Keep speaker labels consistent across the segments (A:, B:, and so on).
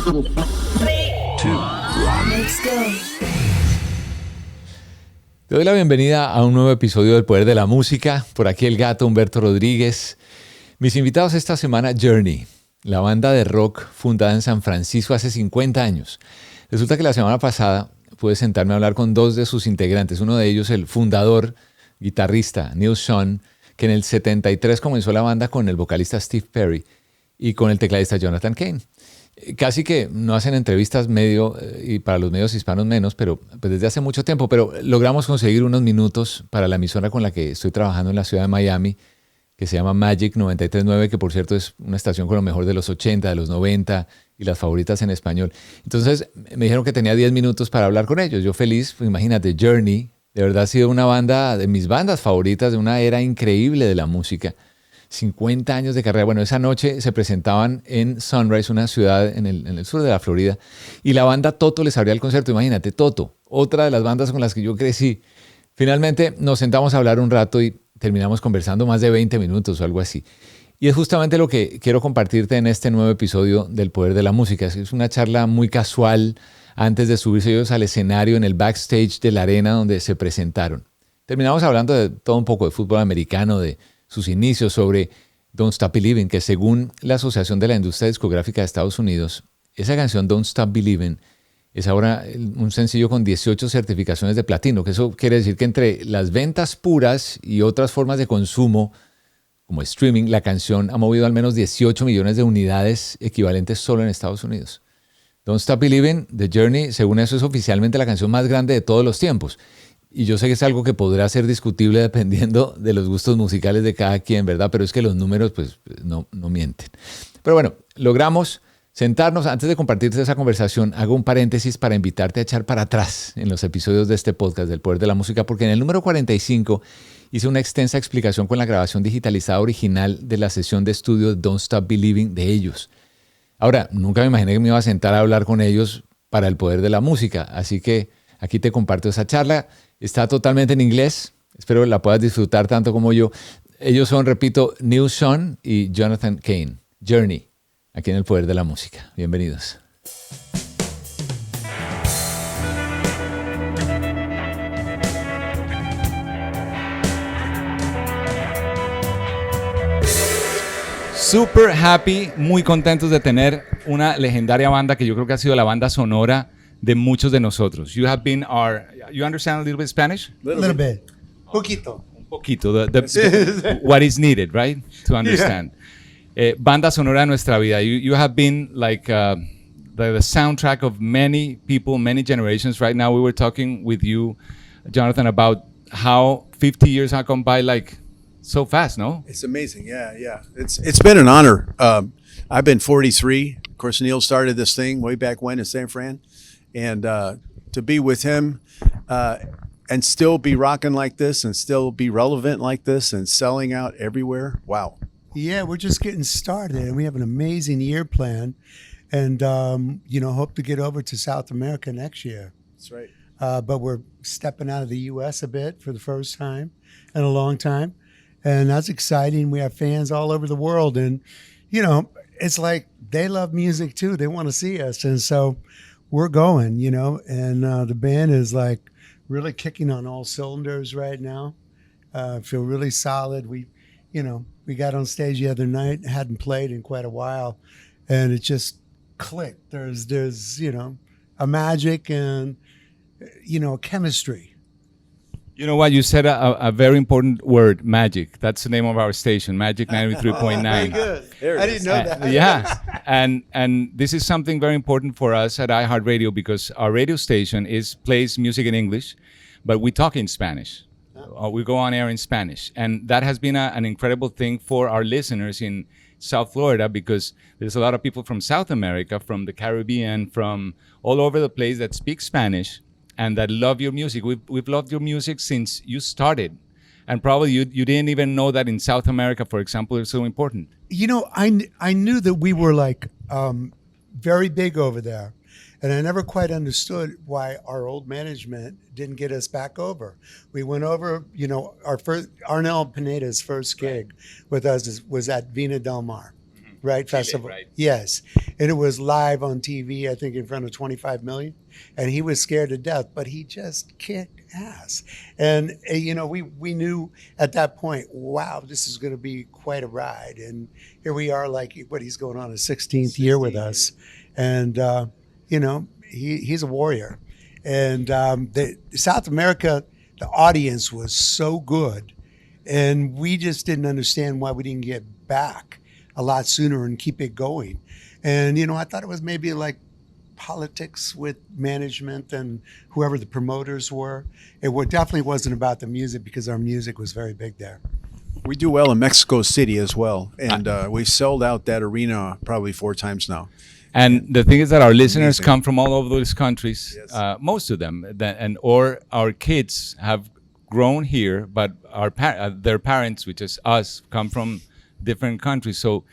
A: Let's go.
B: Te doy la bienvenida a un nuevo episodio del Poder de la Música. Por aquí el gato Humberto Rodríguez. Mis invitados esta semana, Journey, la banda de rock fundada en San Francisco hace 50 años. Resulta que la semana pasada pude sentarme a hablar con dos de sus integrantes. Uno de ellos, el fundador, guitarrista, Neal Schon, que en el 73 comenzó la banda con el vocalista Steve Perry y con el tecladista Jonathan Cain. Casi que no hacen entrevistas y para los medios hispanos menos, pero pues desde hace mucho tiempo. Pero logramos conseguir unos minutos para la emisora con la que estoy trabajando en la ciudad de Miami, que se llama Magic 93.9, que por cierto es una estación con lo mejor de los 80, de los 90 y las favoritas en español. Entonces me dijeron que tenía 10 minutos para hablar con ellos. Yo feliz, pues imagínate, Journey, de verdad ha sido una banda de mis bandas favoritas, de una era increíble de la música. 50 años de carrera. Bueno, esa noche se presentaban en Sunrise, una ciudad en el sur de la Florida, y la banda Toto les abría el concierto. Imagínate, Toto, otra de las bandas con las que yo crecí. Finalmente nos sentamos a hablar un rato y terminamos conversando más de 20 minutos o algo así. Y es justamente lo que quiero compartirte en este nuevo episodio del Poder de la Música. Es una charla muy casual antes de subirse ellos al escenario en el backstage de la arena donde se presentaron. Terminamos hablando de todo un poco de fútbol americano, de sus inicios, sobre Don't Stop Believing, que según la Asociación de la Industria Discográfica de Estados Unidos, esa canción Don't Stop Believing es ahora un sencillo con 18 certificaciones de platino, que eso quiere decir que entre las ventas puras y otras formas de consumo, como streaming, la canción ha movido al menos 18 millones de unidades equivalentes solo en Estados Unidos. Don't Stop Believing, The Journey, según eso es oficialmente la canción más grande de todos los tiempos. Y yo sé que es algo que podrá ser discutible dependiendo de los gustos musicales de cada quien, ¿verdad? Pero es que los números pues no mienten. Pero bueno, logramos sentarnos. Antes de compartirte esa conversación, hago un paréntesis para invitarte a echar para atrás en los episodios de este podcast del Poder de la Música, porque en el número 45 hice una extensa explicación con la grabación digitalizada original de la sesión de estudio de Don't Stop Believing de ellos. Ahora, nunca me imaginé que me iba a sentar a hablar con ellos para el Poder de la Música, así que aquí te comparto esa charla. Está totalmente en inglés, espero la puedas disfrutar tanto como yo. Ellos son, repito, Neal Schon y Jonathan Cain. Journey, aquí en el Poder de la Música. Bienvenidos. Super happy, muy contentos de tener una legendaria banda que yo creo que ha sido la banda sonora de muchos de nosotros. You understand a little bit Spanish?
C: A little bit. Poquito.
B: Un poquito. What is needed, right? To understand. Yeah. Banda sonora de nuestra vida. You have been like the soundtrack of many people, many generations. Right now we were talking with you, Jonathan, about how 50 years have gone by like so fast, no?
C: It's amazing. Yeah. It's been an honor. I've been 43. Of course, Neal started this thing way back when in San Fran. And to be with him and still be rocking like this and still be relevant like this and selling out everywhere. Wow.
D: Yeah, we're just getting started and we have an amazing year planned and, hope to get over to South America next year.
C: That's right.
D: But we're stepping out of the U.S. a bit for the first time in a long time. And that's exciting. We have fans all over the world and, it's like they love music too. They want to see us. And so we're going, and the band is like really kicking on all cylinders right now. Feel really solid. We got on stage the other night, hadn't played in quite a while, and it just clicked. There's a magic and, a chemistry.
B: You know what? You said a very important word, magic. That's the name of our station, Magic 93.9.
D: Very good. I didn't know that.
B: Yeah. And this is something very important for us at iHeartRadio because our radio station plays music in English, but we talk in Spanish. We go on air in Spanish. And that has been an incredible thing for our listeners in South Florida because there's a lot of people from South America, from the Caribbean, from all over the place that speak Spanish and that love your music. We've loved your music since you started. And probably you didn't even know that in South America, for example, it's so important.
D: I knew that we were like very big over there. And I never quite understood why our old management didn't get us back over. We went over, our first, Arnel Pineda's first gig with us was at Vina Del Mar. right? Festival.
B: right?
D: Yes. And it was live on TV, I think in front of 25 million. And he was scared to death, but he just kicked ass. And, we knew at that point, wow, this is going to be quite a ride. And here we are, he's going on his 16th year with us. And, he's a warrior. And South America, the audience was so good. And we just didn't understand why we didn't get back a lot sooner and keep it going. And, I thought it was maybe like politics with management and whoever the promoters were. Definitely wasn't about the music because our music was very big there.
C: We do well in Mexico City as well. And we've sold out that arena probably 4 times now.
B: And the thing is that our listeners
C: Amazing.
B: come from all over those countries,
C: Yes.
B: most of them, or our kids have grown here, but their parents, which is us, come from different countries. So,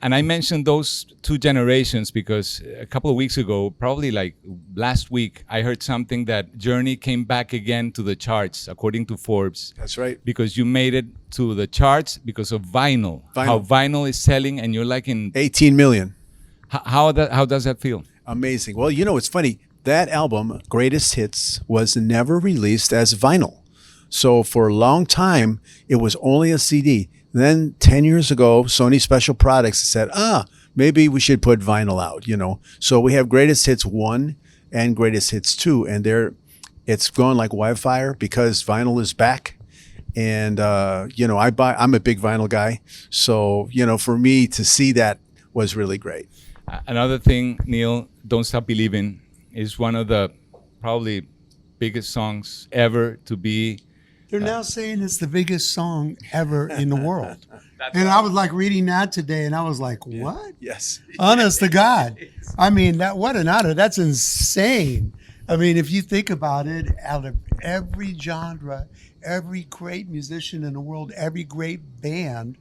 B: and I mentioned those 2 generations because a couple of weeks ago, probably like last week, I heard something that Journey came back again to the charts, according to Forbes.
C: That's right.
B: Because you made it to the charts because of vinyl. How vinyl is selling, and you're like in
C: 18 million.
B: How does that feel?
C: Amazing. Well, it's funny. That album, Greatest Hits, was never released as vinyl. So for a long time, it was only a CD. Then 10 years ago, Sony Special Products said, maybe we should put vinyl out, So we have Greatest Hits 1 and Greatest Hits 2, and it's going like wildfire because vinyl is back. And, I'm a big vinyl guy. So, for me to see that was really great.
B: Another thing, Neal, Don't Stop Believing is one of the probably biggest songs ever to be.
D: They're now saying it's the biggest song ever in the world. And I was like reading that today and I was like, what?
C: Yes.
D: Honest to God. I mean, what an honor. That's insane. I mean, if you think about it, out of every genre, every great musician in the world, every great band,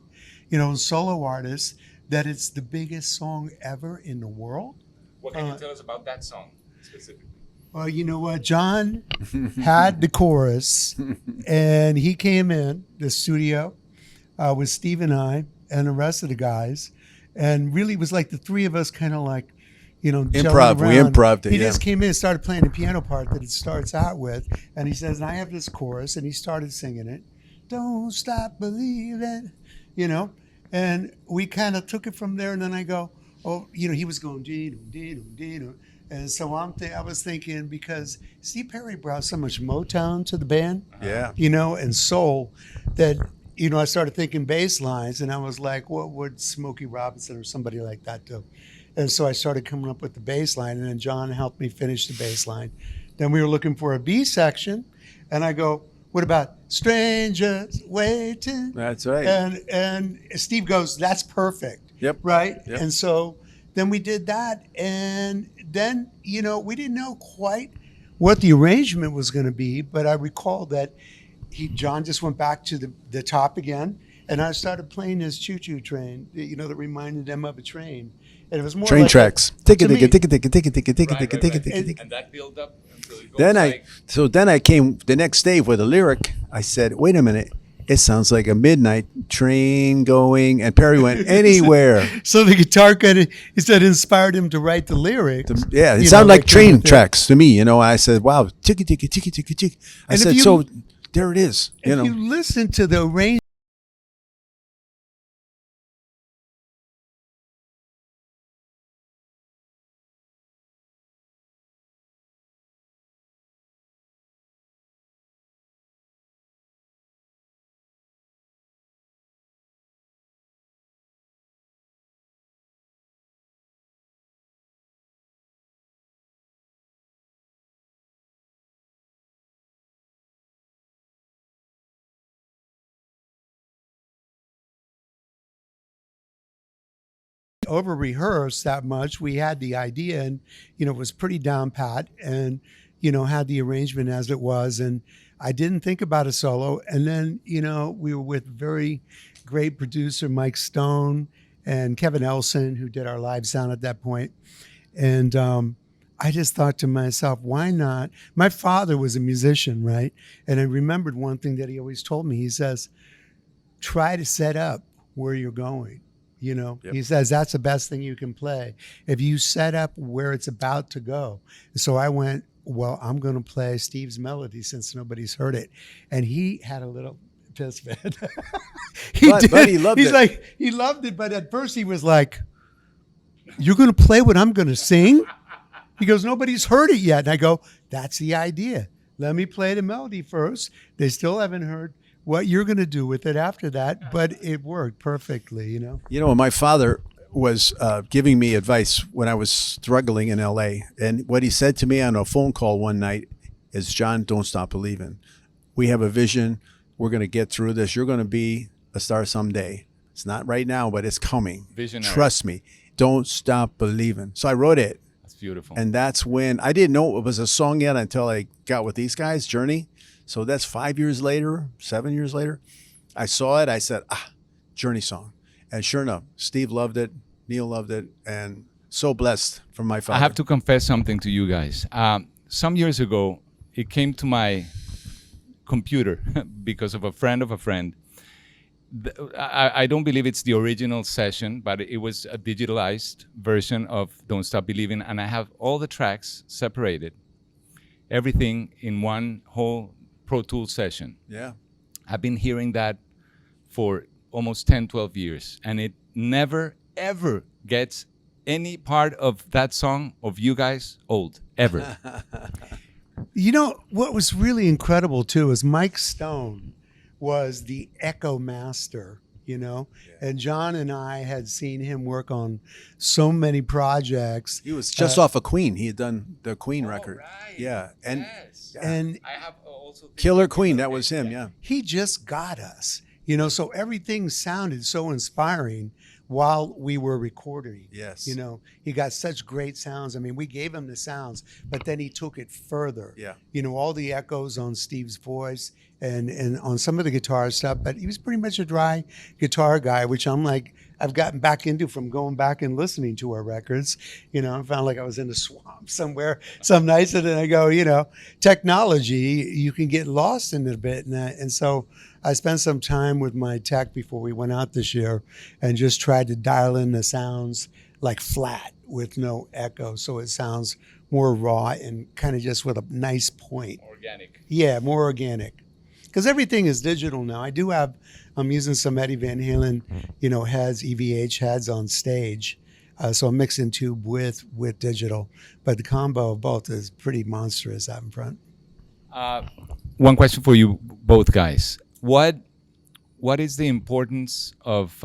D: solo artists, that it's the biggest song ever in the world.
B: What can you tell us about that song specifically?
D: Well, you know what? John had the chorus, and he came in the studio with Steve and I and the rest of the guys, and really was like the 3 of us kind of like,
C: improv. We improved it.
D: He just came in and started playing the piano part that it starts out with, and he says, and I have this chorus, and he started singing it. Don't stop believing, and we kind of took it from there. And then I go, he was going, dee-doo. And so I was thinking, because Steve Perry brought so much Motown to the band, and soul, that, I started thinking bass lines, and I was like, what would Smokey Robinson or somebody like that do? And so I started coming up with the bass line, and then John helped me finish the bass line. Then we were looking for a B section, and I go, what about Strangers Waiting?
C: That's right.
D: And Steve goes, that's perfect.
C: Yep.
D: Right?
C: Yep.
D: And so then we did that. And then, we didn't know quite what the arrangement was going to be, but I recall that John just went back to the top again, and I started playing this choo-choo train, that reminded them of a train. And it was more
C: train
D: like
C: tracks.
D: to
C: Tick
D: me-
C: it.
B: And that build up until it goes
C: Then I came the next day with a lyric. I said, wait a minute. It sounds like a midnight train going. And Perry went, anywhere.
D: So the guitar he said, inspired him to write the lyrics.
C: Yeah, it sounded like train tracks to me. I said, wow, ticky, ticky, ticky, ticky, ticky. I said, so there it is.
D: If you listen to the arrangement, over rehearsed that much. We had the idea, and it was pretty down pat, and had the arrangement as it was, and I didn't think about a solo. And then we were with very great producer Mike Stone and Kevin Elson, who did our live sound at that point. And I just thought to myself, why not? My father was a musician, right? And I remembered one thing that he always told me. He says, try to set up where you're going. You know,
C: Yep.
D: he says that's the best thing you can play if you set up where it's about to go. So I went, well, I'm going to play Steve's melody since nobody's heard it. And he had a little piss fit.
C: But he loved
D: He's
C: it.
D: like, he loved it. But at first he was like, you're going to play what I'm going to sing? He goes, nobody's heard it yet. And I go, that's the idea. Let me play the melody first. They still haven't heard what you're going to do with it after that, but it worked perfectly, you know?
C: You know, my father was giving me advice when I was struggling in LA. And what he said to me on a phone call one night is, John, don't stop believing. We have a vision. We're going to get through this. You're going to be a star someday. It's not right now, but it's coming.
B: Visionary.
C: Trust me. Don't stop believing. So I wrote it.
B: That's beautiful.
C: And that's when I didn't know it was a song yet until I got with these guys, Journey. So that's 5 years later, 7 years later. I saw it. I said, Journey song. And sure enough, Steve loved it. Neal loved it. And so blessed from my father.
B: I have to confess something to you guys. Some years ago, it came to my computer because of a friend of a friend. I don't believe it's the original session, but it was a digitalized version of Don't Stop Believing. And I have all the tracks separated, everything in one whole Pro Tools session.
C: Yeah.
B: I've been hearing that for almost 10, 12 years. And it never, ever gets any part of that song of you guys old, ever.
D: You know, what was really incredible, too, is Mike Stone was the echo master, you know? And John and I had seen him work on so many projects.
C: He was just off of Queen. He had done the Queen record.
B: Right.
C: Yeah. And
D: And
B: I have also
C: Killer Queen, that was him, yeah.
D: he just got us, you know? So everything sounded so inspiring while we were recording.
C: Yes.
D: You know, he got such great sounds. I mean, we gave him the sounds, but then he took it further.
C: Yeah.
D: You know, all the echoes on Steve's voice and on some of the guitar stuff, but he was pretty much a dry guitar guy, which I'm like, I've gotten back into from going back and listening to our records. You know, I found like I was in a swamp somewhere some nights, and then I go, you know, technology, you can get lost in it a bit. And so I spent some time with my tech before we went out this year and just tried to dial in the sounds like flat with no echo. So it sounds more raw and kind of just with a nice point.
B: organic.
D: Yeah, more organic. Because everything is digital now. I'm using some Eddie Van Halen, you know, heads, EVH heads on stage. So I'm mixing tube with digital. But the combo of both is pretty monstrous out in front.
B: One question for you both guys. What is the importance of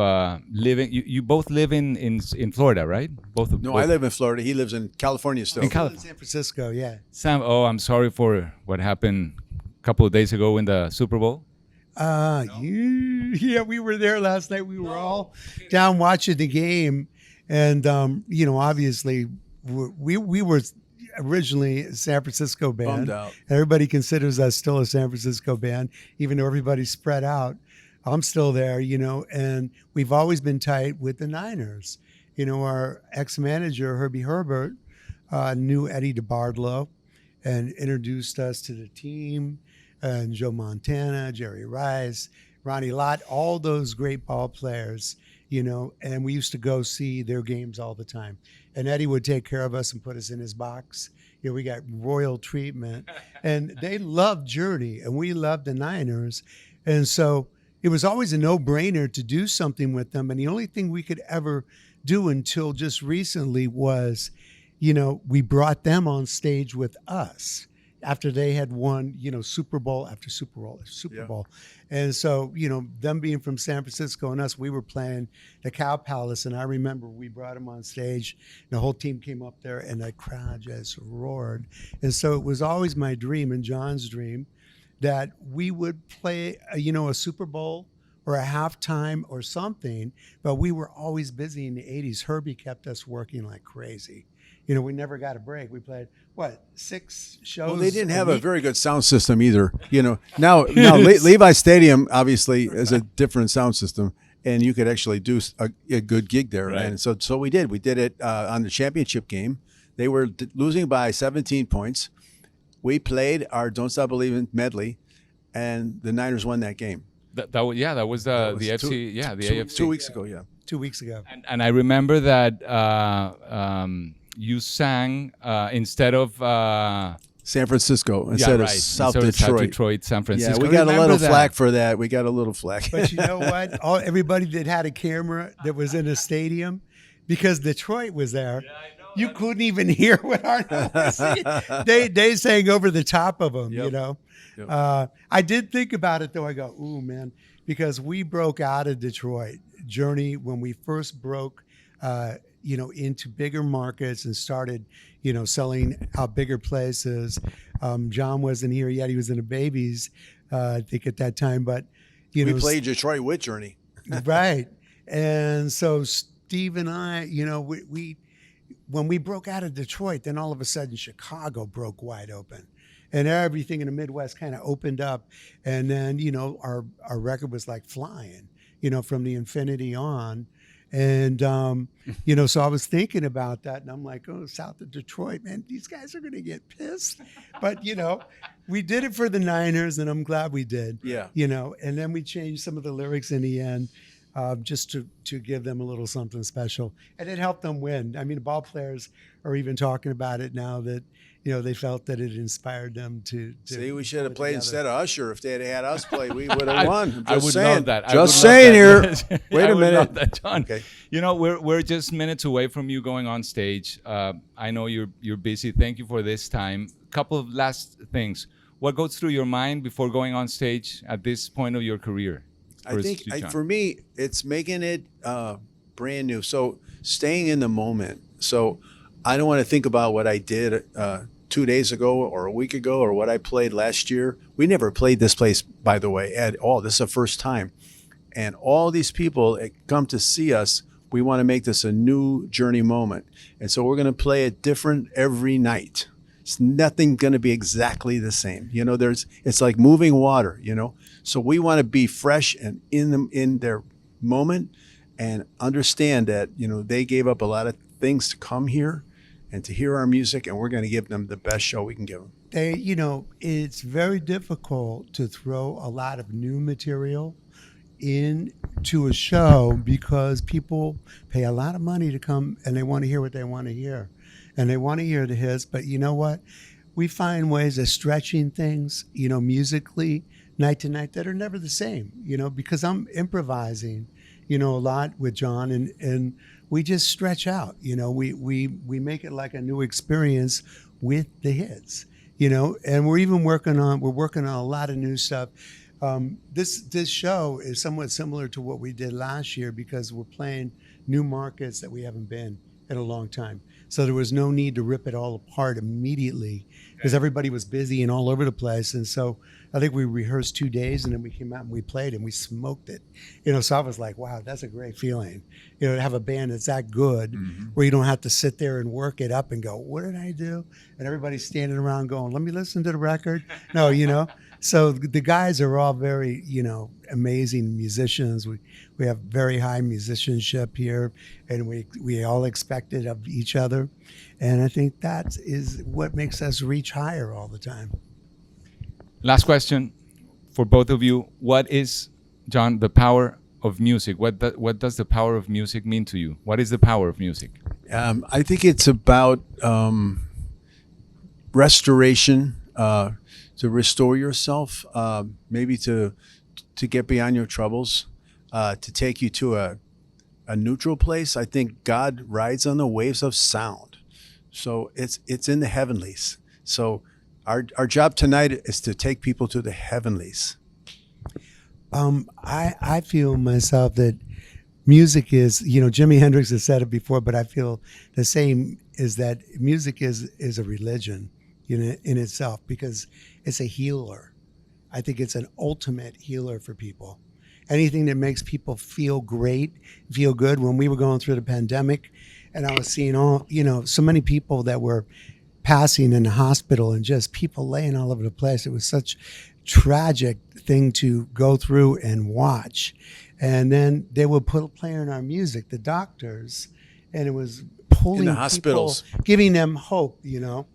B: living? You both live in Florida, right?
C: No, I live in Florida. He lives in California still.
B: In
D: In
B: California.
D: San Francisco, yeah.
B: Sam, I'm sorry for what happened a couple of days ago in the Super Bowl.
D: Yeah, we were there last night. We were all down watching the game. And, you know, obviously, we were originally a San Francisco band.
C: Bummed out.
D: Everybody considers us still a San Francisco band, even though everybody's spread out. I'm still there, you know, and we've always been tight with the Niners. You know, our ex-manager, Herbie Herbert, knew Eddie DeBardlo and introduced us to the team, and Joe Montana, Jerry Rice, Ronnie Lott, all those great ball players, you know, and we used to go see their games all the time. And Eddie would take care of us and put us in his box. You know, we got royal treatment. And they loved Journey, and we loved the Niners. And so it was always a no-brainer to do something with them. And the only thing we could ever do until just recently was, you know, we brought them on stage with us after they had won, you know, Super Bowl after Super Bowl after Super Bowl. And so, you know, them being from San Francisco and us, we were playing the Cow Palace. And I remember we brought them on stage. The whole team came up there and the crowd just roared. And so it was always my dream and John's dream that we would play, you know, a Super Bowl or a halftime or something. But we were always busy in the 80s. Herbie kept us working like crazy. You know, we never got a break. We played, 6 shows?
C: Well, they didn't
D: a
C: have a
D: week?
C: very good sound system either. You know, now Levi Stadium obviously is a different sound system, and you could actually do a good gig there.
B: Right.
C: And so we did. We did it on the championship game. They were losing by 17 points. We played our "Don't Stop Believing" medley, and the Niners won that game.
B: That was the
C: That was
B: FC, the AFC.
C: 2 weeks ago, yeah.
D: 2 weeks ago.
E: And I remember that you sang instead of
C: San Francisco instead of South Detroit.
E: San Francisco.
C: Yeah, we got a little flack for that. We got a little flack.
D: But you know what? Everybody that had a camera that was in a stadium, because Detroit was there, you couldn't even hear what our notes they sang over the top of them, you know. Yep. I did think about it, though. I go, ooh, man, because we broke out of Detroit. Journey, when we first broke, into bigger markets and started, selling out bigger places. John wasn't here yet. He was in the Babies, I think, at that time. But,
C: we played Detroit with Journey.
D: Right. And so Steve and I, we when we broke out of Detroit, then all of a sudden Chicago broke wide open. And everything in the Midwest kind of opened up. And then, our record was like flying, from the infinity on. And, so I was thinking about that, and I'm like, oh, south of Detroit, man, these guys are going to get pissed. But, we did it for the Niners, and I'm glad we did.
C: Yeah.
D: And then we changed some of the lyrics in the end, just to give them a little something special. And it helped them win. I mean, the ball players are even talking about it now that, they felt that it inspired them to
C: See, we should have played instead of Usher. If they had us play, we would have
E: I
C: won.
E: would love that.
C: Just saying here. Wait a minute.
E: Love that, John.
C: Okay.
E: We're just minutes away from you going on stage. I know you're busy. Thank you for this time. Couple of last things. What goes through your mind before going on stage at this point of your career?
C: I think for me, it's making it brand new. So staying in the moment. So I don't want to think about what I did 2 days ago or a week ago or what I played last year. We never played this place, by the way, at all. This is the first time. And all these people that come to see us, we want to make this a new Journey moment. And so we're going to play it different every night. It's nothing going to be exactly the same. It's like moving water, So we want to be fresh and in their moment and understand that, they gave up a lot of things to come here and to hear our music, and we're going to give them the best show we can give them.
D: It's very difficult to throw a lot of new material into a show because people pay a lot of money to come and they want to hear what they want to hear. And they want to hear the hits, but you know what? We find ways of stretching things, musically, night to night, that are never the same, because I'm improvising, a lot with John, and we just stretch out, we make it like a new experience with the hits, and we're working on a lot of new stuff. This show is somewhat similar to what we did last year because we're playing new markets that we haven't been in a long time. So there was no need to rip it all apart immediately because everybody was busy and all over the place. And so I think we rehearsed 2 days and then we came out and we played and we smoked it. So I was like, wow, that's a great feeling, to have a band that's that good where you don't have to sit there and work it up and go, what did I do? And everybody's standing around going, let me listen to the record. No, So the guys are all very, amazing musicians. We have very high musicianship here, and we all expect it of each other. And I think that is what makes us reach higher all the time.
E: Last question for both of you. What is, John, the power of music? What does the power of music mean to you? What is the power of music?
C: I think it's about restoration, to restore yourself, maybe to get beyond your troubles, to take you to a neutral place. I think God rides on the waves of sound. So it's in the heavenlies. So our job tonight is to take people to the heavenlies.
D: I feel myself that music is, Jimi Hendrix has said it before, but I feel the same, is that music is a religion in itself because it's a healer. I think it's an ultimate healer for people. Anything that makes people feel great, feel good. When we were going through the pandemic and I was seeing so many people that were passing in the hospital and just people laying all over the place. It was such tragic thing to go through and watch. And then they would play in our music, the doctors, and it was pulling
C: in the hospitals,
D: people, giving them hope,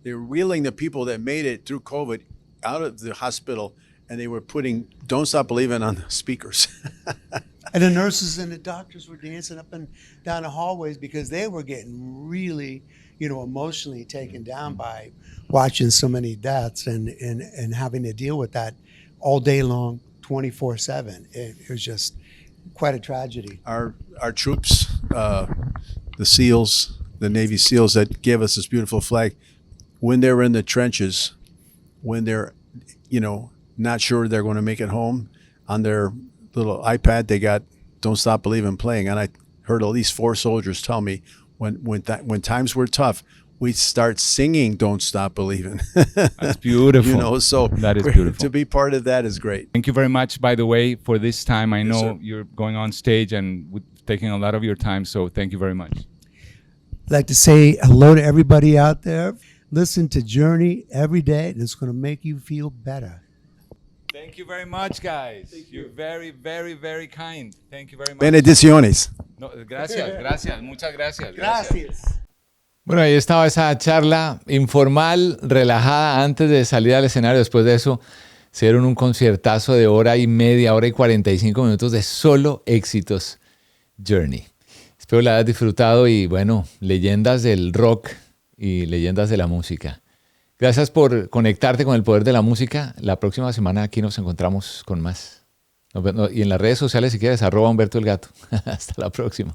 C: They're wheeling the people that made it through COVID out of the hospital and they were putting "Don't Stop Believing" on the speakers.
D: And the nurses and the doctors were dancing up and down the hallways because they were getting really, emotionally taken down by watching so many deaths and having to deal with that all day long, 24/7. It was just quite a tragedy.
C: Our troops, the SEALs, the Navy SEALs that gave us this beautiful flag, when they're in the trenches, when they're, not sure they're going to make it home, on their little iPad, they got "Don't Stop Believing" playing. And I heard at least 4 soldiers tell me when times were tough, we'd start singing "Don't Stop Believing."
E: That's beautiful.
C: So
E: that is beautiful.
C: To be part of that is great.
E: Thank you very much, by the way, for this time. I know you're going on stage and taking a lot of your time, so thank you very much.
D: I'd like to say hello to everybody out there. Listen to Journey every day, and it's going to make you feel better.
E: Thank you very much, guys. You're very, very, very kind. Thank you very much.
C: Bendiciones.
E: No, gracias. Muchas gracias.
D: Gracias.
B: Bueno, ahí estaba esa charla informal, relajada, antes de salir al escenario. Después de eso, se dieron un conciertazo de hora y media, hora y 45 minutos de solo éxitos. Journey. Espero la hayas disfrutado y, bueno, leyendas del rock y leyendas de la música. Gracias por conectarte con el poder de la música. La próxima semana aquí nos encontramos con más. Y en las redes sociales, si quieres, @Humberto el Gato. Hasta la próxima.